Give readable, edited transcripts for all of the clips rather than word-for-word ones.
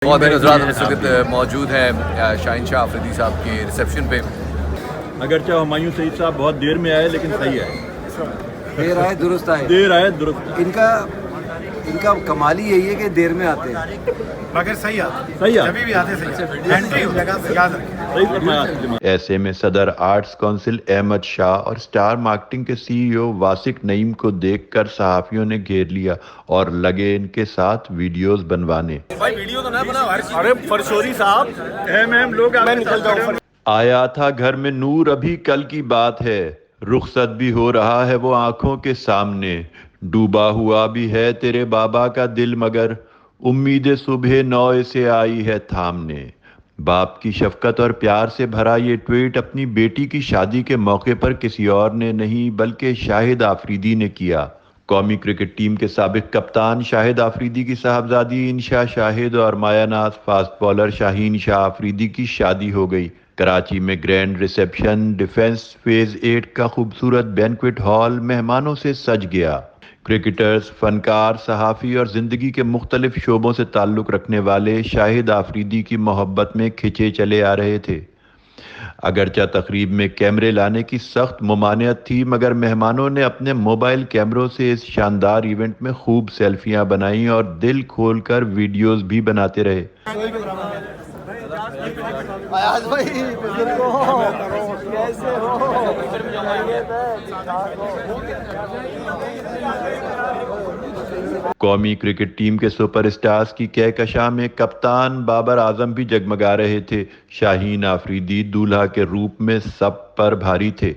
बहुत दिन हजरात हम इस वक्त मौजूद हैं शाहीन शाह अफरीदी साहब के रिसेप्शन पे। अगरचे हुमायूं सईद साहब बहुत देर में आए लेकिन सही है। देर आए दुरुस्त आए। देर आए दुरुस्त। इनका कमाल ही यही है कि देर में आते हैं मगर सही आते। सही है। जब भी आते सही एंट्री हो जाएगा, याद रखें। सही फरमाया। ऐसे में सदर आर्ट्स काउंसिल अहमद शाह और स्टार मार्केटिंग के सीईओ वासिक नईम को देखकर सहाफियों ने घेर लिया और लगे इनके साथ वीडियोस बनवाने। भाई वीडियो तो ना बना। अरे फरशोरी साहब अहम लोग मैं निकल जाऊं। आया था घर में नूर अभी कल की बात है, रुखसत भी हो रहा है वो आंखों के सामने, डूबा हुआ भी है तेरे बाबा का दिल मगर उम्मीद सुबह नौ से आई है थामने। बाप की शफकत और प्यार से भरा ये ट्वीट अपनी बेटी की शादी के मौके पर किसी और ने नहीं बल्कि शाहिद आफरीदी ने किया। कौमी क्रिकेट टीम के साबिक कप्तान शाहिद आफरीदी की साहबजादी इंशा शाहिद और मायानाज फास्ट बॉलर शाहीन शाह आफरीदी की शादी हो गई। कराची में ग्रैंड रिसेप्शन डिफेंस फेज 8 का खूबसूरत बैंक्वेट हॉल मेहमानों से सज गया। क्रिकेटर्स, फनकार, सहाफ़ी और ज़िंदगी के मुख्तलिफ शोबों से ताल्लुक़ रखने वाले शाहिद आफरीदी की मोहब्बत में खिंचे चले आ रहे थे। अगरचा तकरीब में कैमरे लाने की सख्त मुमानियत थी मगर मेहमानों ने अपने मोबाइल कैमरों से इस शानदार इवेंट में खूब सेल्फियां बनाई और दिल खोलकर वीडियोस भी बनाते रहे। कौमी क्रिकेट टीम के सुपरस्टार्स की कहकशां में कप्तान बाबर आजम भी जगमगा रहे थे। शाहीन आफरीदी दूल्हा के रूप में सब पर भारी थे।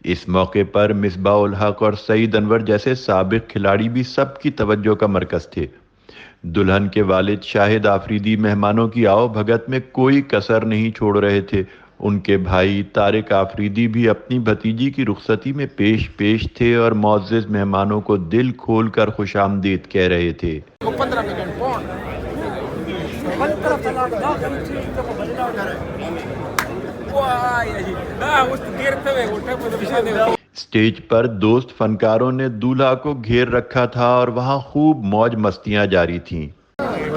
इस मौके पर मिसबाह उल हक और सईद अनवर जैसे साबिक खिलाड़ी भी सबकी तवज्जो का मरकज थे। दुल्हन के वालिद शाहिद आफरीदी मेहमानों की आओ भगत में कोई कसर नहीं छोड़ रहे थे। उनके भाई तारिक आफरीदी भी अपनी भतीजी की रुखसती में पेश थे और मुअज़्ज़िज़ मेहमानों को दिल खोल कर खुशामदीद कह रहे थे। स्टेज पर दोस्त फनकारों ने दूल्हा को घेर रखा था और वहां खूब मौज मस्तियां जारी थीं।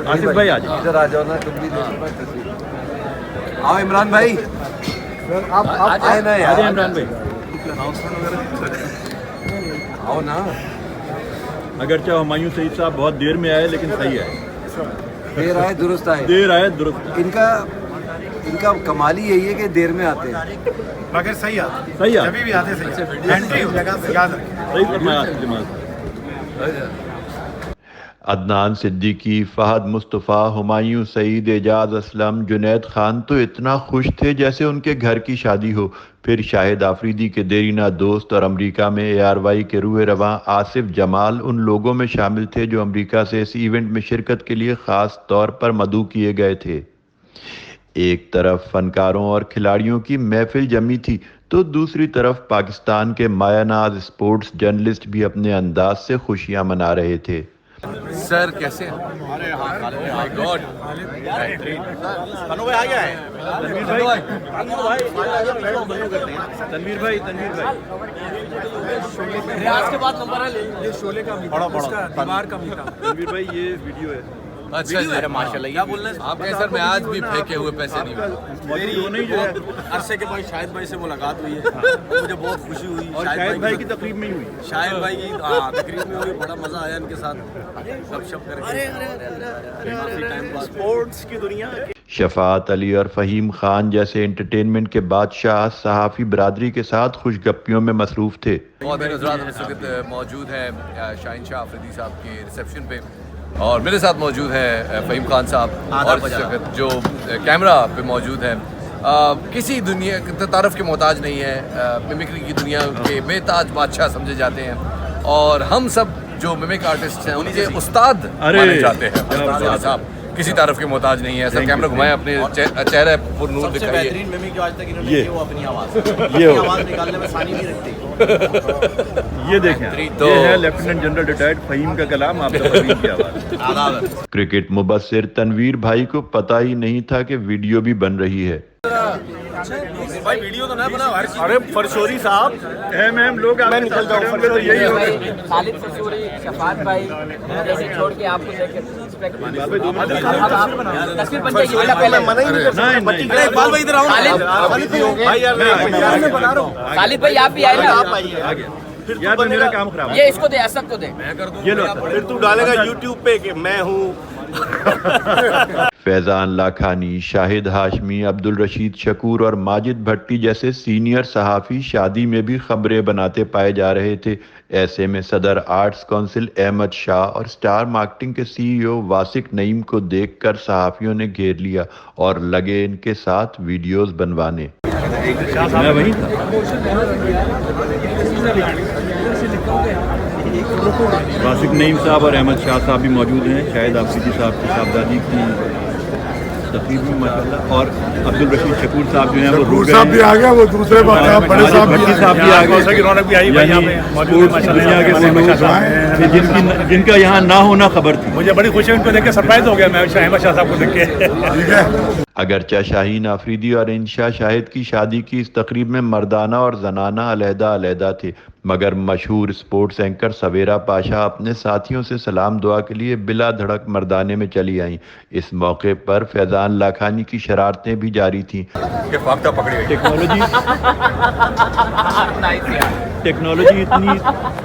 आसिफ भाई आज इधर आ जाओ ना, तुम भी आओ। इमरान भाई आप आए ना यार। इमरान भाई आओ ना। अगरचे हुमायूं सईद साहब बहुत देर में आए लेकिन सही है। देर आए दुरुस्त आए। देर आए दुरुस्त। इनका कमाल ही यही है कि देर में आते हैं मगर सही आते। सही है। जब भी आते सही एंट्री हो जाएगा, याद रखें। सही फरमाया। अदनान सिद्दीकी, फहद मुस्तफ़ा, हुमायूं सईद, एजाज असलम, जुनैद खान तो इतना खुश थे जैसे उनके घर की शादी हो। फिर शाहिद आफरीदी के देरीना दोस्त और अमेरिका में ARY के रूह रवां आसिफ जमाल उन लोगों में शामिल थे जो अमेरिका से इस इवेंट में शिरकत के लिए ख़ास तौर पर मदऊ किए गए थे। एक तरफ फनकारों और खिलाड़ियों की महफिल जमी थी तो दूसरी तरफ पाकिस्तान के मायानाज स्पोर्ट्स जर्नलिस्ट भी अपने अंदाज से खुशियां मना रहे थे। सर कैसे हैं? माय गॉड, भाई आ गया है। तनवीर भाई रियाज के बाद नंबर है। ये शोले का बीमार का मीठा। तनवीर भाई ये वीडियो है। अच्छा जी, माशाल्लाह। क्या बोलना है आप कहें सर मैं आज भी फेंके हुए पैसे नहीं हूँ। मेरी नहीं जो है अरसे के बाद शाहिद भाई से मुलाकात हुई है, मुझे बहुत खुशी हुई। और शाहिद भाई की तकरीब में ही हुई। शाहिद भाई की तकरीब में हुई, बड़ा मजा आया इनके साथ गपशप करके। काफी टाइम बाद स्पोर्ट्स की दुनिया। शफात अली और फ़हीम खान जैसे एंटरटेनमेंट के बादशाह सहाफ़ी बरादरी के साथ खुशगप्पियों में मसरूफ़ थे। बहुत दिन हजरात हम इस वक्त मौजूद हैं शाहीन शाह अफरीदी साहब के रिसेप्शन पे और मेरे साथ मौजूद हैं फ़हीम खान साहब और इस वक्त जो कैमरा पे मौजूद हैं। किसी दुनिया तारफ़ के मोहताज नहीं है, मिमिक्री की दुनिया के बेताज बादशाह समझे जाते हैं और हम सब जो मिमिक आर्टिस्ट हैं उनके उस्ताद माने जाते हैं। साहब किसी तारफ़ के मोहताज नहीं है। सर कैमरा घुमाएं, अपने चेहरे पर नूर दिखाइए। बेहतरीन मिमिक जो आज तक इन्होंने ये की वो अपनी आवाज़ ये आवाज़ निकालने में सानी नहीं रखती। ये देखें, तो ये है लेफ्टिनेंट जनरल रिटायर्ड फ़हीम का कलाम आपका फ़हीम की आवाज़। क्रिकेट मुबस्सिर तनवीर भाई को पता ही नहीं था कि वीडियो भी बन रही है। भाई वीडियो तो ना बना। अरे फरशोरी साहब अहम लोग मैं निकल जाऊं। खालिद फरशोरी, शफात भाई जैसे छोड़ के आपको लेकर रिस्पेक्ट तस्वीर बन जाएगी पहले मना ही नहीं कर सकते इकबाल भाई इधर आओ भाई यार मैं बना रहा हूं खालिद भाई आप भी आए ना यार तो मेरा काम खराब ये इसको दे असद को दे ये लो फिर तू डालेगा YouTube पे कि मैं हूं फैज़ान लाखानी, शाहिद हाशमी, अब्दुल रशीद शकूर और माजिद भट्टी जैसे सीनियर सहाफ़ी शादी में भी खबरें बनाते पाए जा रहे थे। ऐसे में सदर आर्ट्स काउंसिल अहमद शाह और स्टार मार्केटिंग के CEO वासिक नईम को देखकर सहाफ़ियों ने घेर लिया और लगे इनके साथ वीडियोस बनवाने। मैं वहीं था। वासिक नईम साहब और अहमद शाह साहब भी मौजूद हैं। शायद आफरीदी साहब की साहबजादी की तकरीब में माशाल्लाह, और अब्दुल रशीद शकूर साहब जो हैं वो रुक गए। भी आ गया, वो दूसरे बड़े साहब भट्टी साहब भी आ गए। रौनक भी आई यानी स्पोर्ट्स दुनिया के वो लोग जिनका यहाँ ना होना खबर थी। मुझे बड़ी खुशी है, उनको देख के सरप्राइज हो गया मैं अहमद शाह साहब को देख के। ठीक है। अगरचे शाहीन आफरीदी और इंशा शाहिद की शादी की इस तकरीब में मर्दाना और जनाना अलहदा थे, मगर मशहूर स्पोर्ट्स एंकर सवेरा पाशा अपने साथियों से सलाम दुआ के लिए बिला धड़क मर्दाने में चली आईं। इस मौके पर फैज़ान लाखानी की शरारतें भी जारी थीं। टेक्नोलॉजी इतनी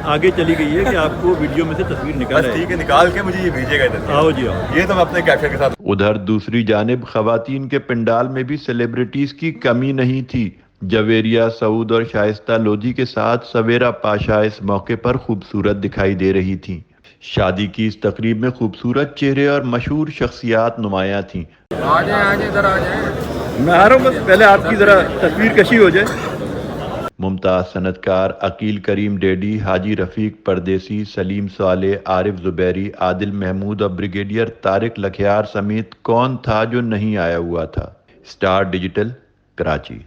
आगे चली गई है कि आपको वीडियो में से तस्वीर निकाल ठीक है, निकाल के मुझे ये भेजेगा इधर। आओ जी आओ। ये तो मैं अपने कैप्शन के साथ। उधर दूसरी जानिब खवातीन के पंडाल में भी सेलिब्रिटीज की कमी नहीं थी। जवेरिया सऊद और शाइस्ता लोधी के साथ सवेरा पाशा इस मौके पर खूबसूरत दिखाई दे रही थीं। शादी की इस तकरीब में खूबसूरत चेहरे और मशहूर शख्सियात नुमायां थीं। मैं आ रहा हूँ, बस पहले आपकी जरा तस्वीर कशी हो जाए। मुमताज़ सनतकार अकील करीम डेडी, हाजी रफ़ीक परदेसी, सलीम साले, आरिफ ज़ुबैरी, आदिल महमूद और ब्रिगेडियर तारिक लखियार समेत कौन था जो नहीं आया हुआ था। Star digital, Karachi.